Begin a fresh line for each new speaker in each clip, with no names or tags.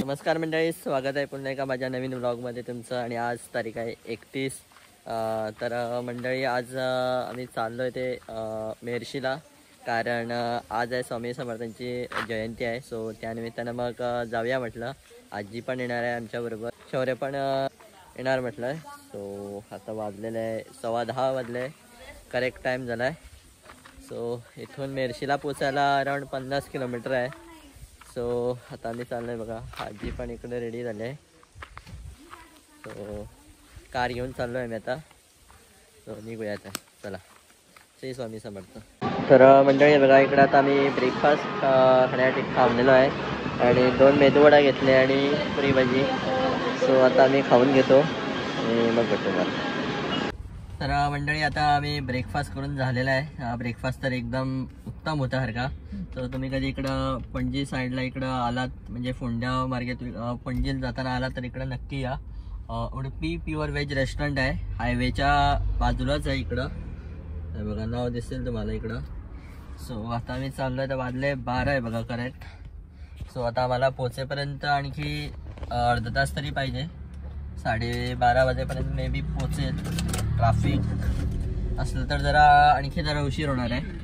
नमस्कार मंडळी, स्वागत आहे पुन्हा एका माझ्या नवीन व्लॉगमध्ये तुमचं। आणि आज तारीख आहे 31। तर मंडळी आज आम्ही चाललो आहे ते मेर्शीला, कारण आज आहे स्वामी समर्थांची जयंती आहे। सो त्यानिमित्तानं मग जाऊया म्हटलं। आजी पण येणार आहे आमच्याबरोबर, शौर्य पण येणार म्हटलं। सो आता वाजलेलं आहे 10:15 वाजले, करेक्ट टाईम झाला आहे। सो इथून मेर्शीला पोचायला अराउंड 50 किलोमीटर आहे। सो आता आम्ही चाललो आहे बघा, आजी पण इकडे रेडी झाले आहे। सो कार घेऊन चाललो आहे मी आता। सो निघूया आता, चला। श्री स्वामी समर्थ। तर मंडळी बघा, इकडे आता आम्ही ब्रेकफास्ट खाण्यासाठी थांबलेलो आहे आणि 2 मेदूवडा घेतले आणि पुरी भाजी। सो आता आम्ही खाऊन घेतो आणि मग भेटू मला। तर मंडळी आता आम्ही ब्रेकफास्ट करून झालेला आहे। ब्रेकफास्ट तर एकदम उत्तम होता हरका। तर तुम्ही कधी इकडं पणजी साईडला इकडं आलात, म्हणजे फोंड्या मार्गे पणजीला जाताना आलात तर इकडं नक्की या। उडुपी प्युअर व्हेज रेस्टॉरंट आहे, हायवेच्या बाजूलाच आहे इकडं। तर बघा, नाव दिसेल तुम्हाला इकडं। सो आता आम्ही चाललो आहे, तर वाजले 12 आहे बघा करेक्ट। सो आता आम्हाला पोचेपर्यंत आणखी अर्धा तास तरी पाहिजे, 12:30 वाजेपर्यंत मे बी पोचेल। ट्रॅफिक असलं तर आणखी जरा उशीर होणार आहे।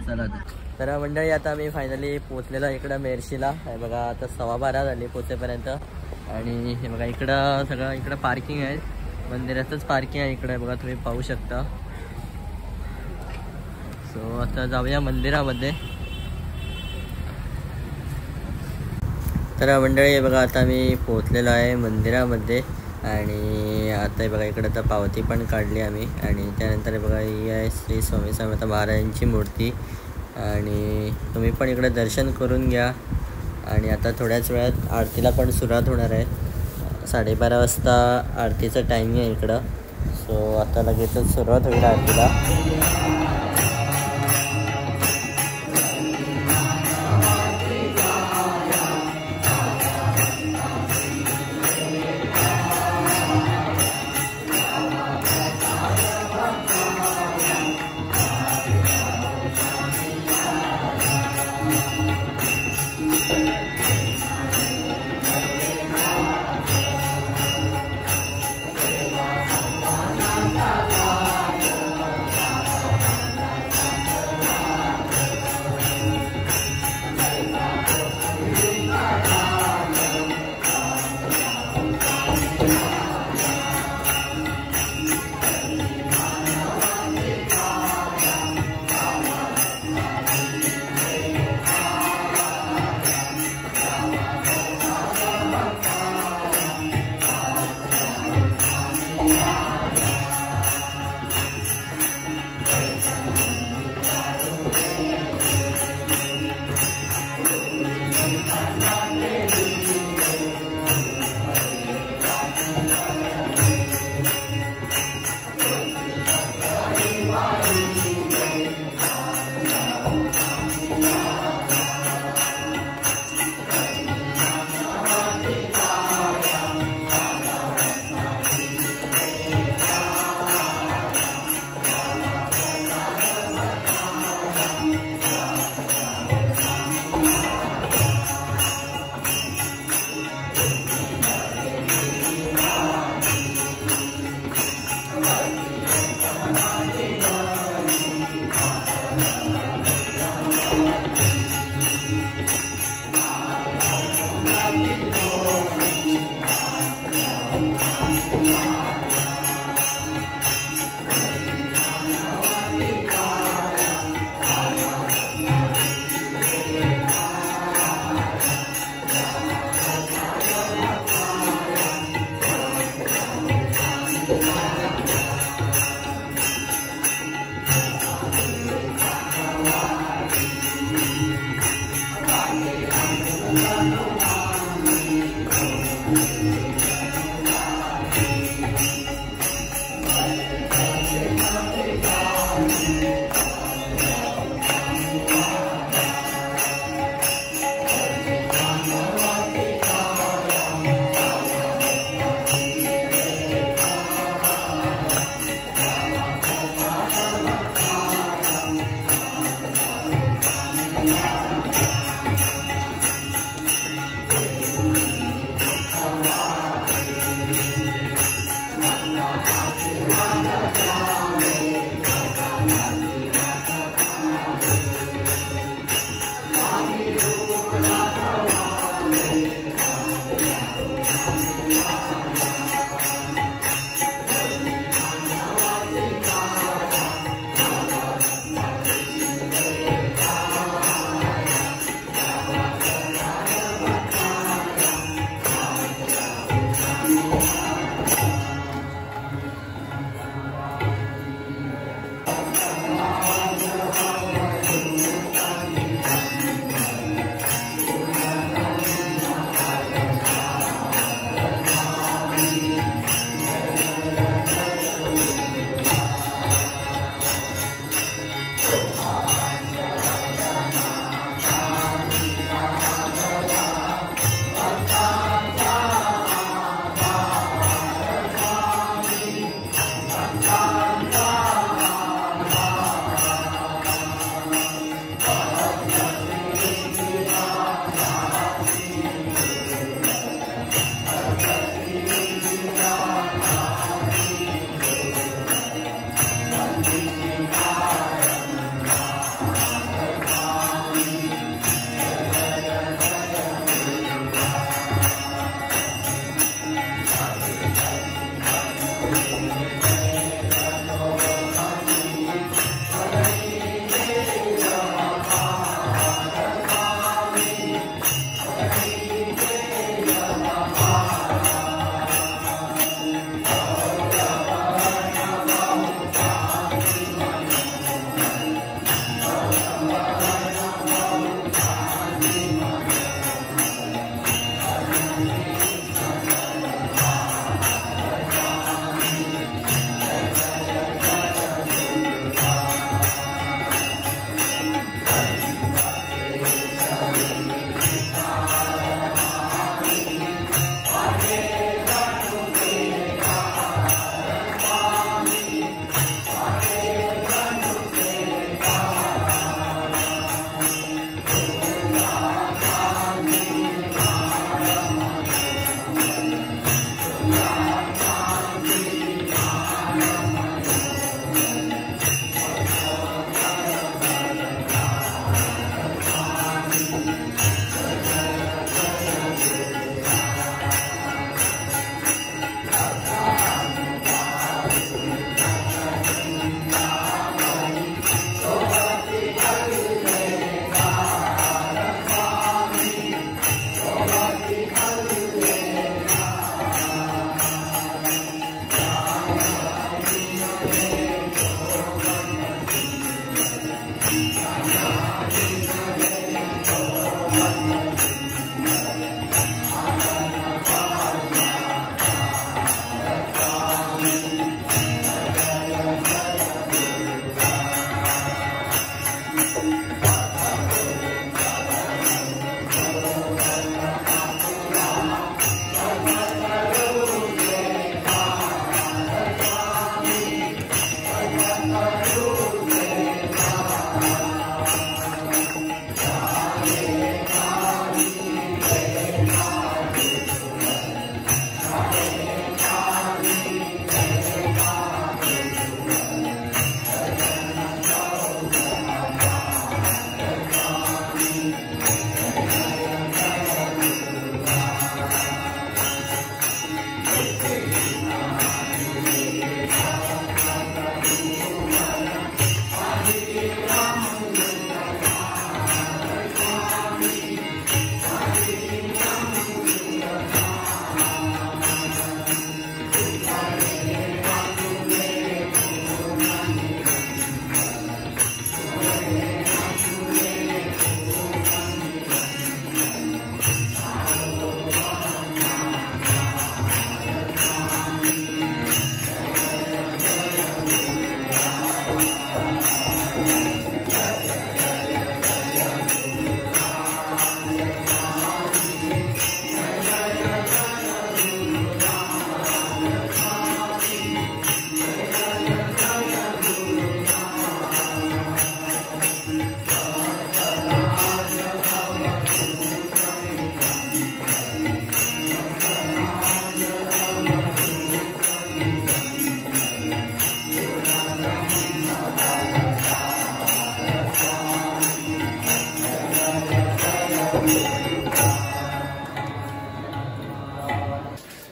चला तर मंडळी, आता आम्ही फायनली पोचलेलो इकडं मेर्शीला आहे बघा। आता 12:15 झाली पोचेपर्यंत। आणि हे बघा, इकडं सगळं इकडं पार्किंग आहे, मंदिरातच पार्किंग आहे इकडे बघा, तुम्ही पाहू शकता। सो आता जाऊया मंदिरामध्ये। तर मंडळी बघा, आता मी पोचलेलो आहे मंदिरामध्ये आणि आता बघा इकडं तर पावती पण काढली आम्ही। आणि त्यानंतर बघा, ही आहे श्री स्वामी समर्थ महाराजांची मूर्ती आणि तुम्ही पण इकडे दर्शन करून घ्या। आणि आता थोड्याच वेळात आरतीला पण सुरुवात होणार आहे, 12:30 वाजता आरतीचं टायमिंग आहे इकडं। सो आता लगेचच सुरुवात होईल आरतीला।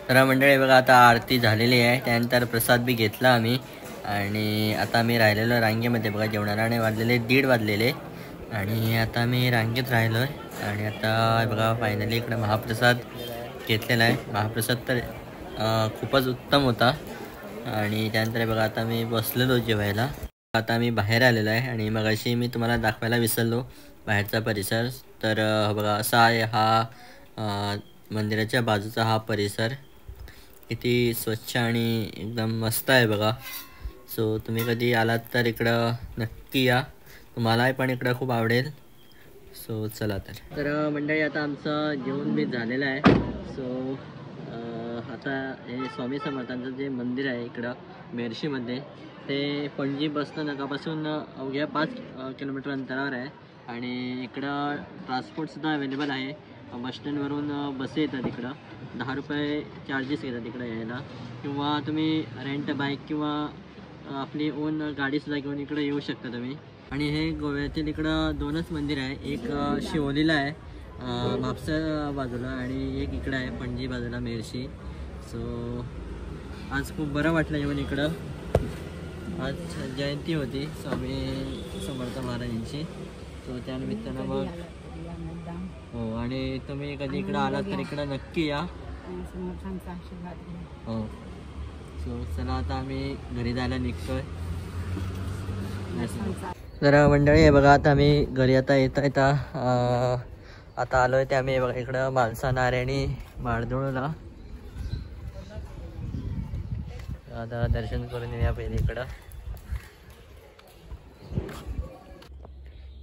तर मंडळी बघा आता आरती झालेली आहे, त्यानंतर प्रसाद बी घेतला आम्ही आणि आता मी राहिलेलो रांगेमध्ये बघा. जेवणाला आणि वाजलेले 1:30 वाजलेले आणि आता मी रांगेत राहिलो आहे आणि आता बघा फायनली इकडे महाप्रसाद घेतलेला आहे. महाप्रसाद तर खूपच उत्तम होता आणि त्यानंतर बघा आता मी बसलेलो जेवायला. आता मी बाहेर आलेलो आहे आणि मग अशी मी तुम्हाला दाखवायला विसरलो बाहेरचा परिसर. तर बघा असा आहे हा मंदिराच्या बाजूचा हा परिसर. किती स्वच्छ आणि एकदम मस्त आहे बघा. सो तुम्ही कधी आलात तर इकडं नक्की या, तुम्हालाही पण इकडं खूप आवडेल. सो चला तर मंडळी आता आमचं जेवण बी झालेलं आहे. सो आता हे स्वामी समर्थांचं जे मंदिर आहे इकडं मेर्शीमध्ये, ते पणजी बसनं नगापासून अवघ्या 5 किलोमीटर अंतरावर आहे आणि इकडं ट्रान्सपोर्टसुद्धा अवेलेबल आहे. बस स्टँडवरून बस येतात इकडं. 10 रुपये चार्जेस घेतात इकडं यायला, किंवा तुम्ही रेंट बाईक किंवा आपली ओन गाडीसुद्धा घेऊन इकडं येऊ शकता तुम्ही. आणि हे गोव्यातील इकडं 2च मंदिर आहे. एक शिवोलीला आहे म्हापसा बाजूला आणि एक इकडं आहे पणजी बाजूला मेर्शी. सो आज खूप बरं वाटलं येऊन इकडं. आज जयंती होती स्वामी समर्थ महाराजांची, सो त्यानिमित्तानं मग हो. आणि तुम्ही कधी इकडं आलात तर इकडं नक्की या. हो. सो चला आता आम्ही घरी जायला निघतोय. तर मंडळी आहे बघा, आता आम्ही घरी आता येता आता आलोय ते आम्ही बघा इकडं मालसा नारायणी माळदोळला. आता दर्शन करून येऊया पहिले इकडं.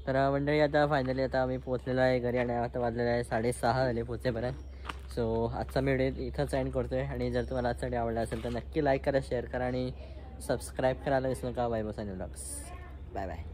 तर मंडळी आता फायनली आता आम्ही पोहोचलेलो आहे घरी आणि आता वाजलेलं आहे 6:30 झाले पोहोचेपर्यंत. सो आजचा व्हिडिओ इथंच एंड करतोय आणि जर तुम्हाला आजचा व्हिडिओ आवडला असेल तर नक्की लाईक करा, शेअर करा आणि सबस्क्राईब करायला विसरू नका. Bye bye. Bye bye.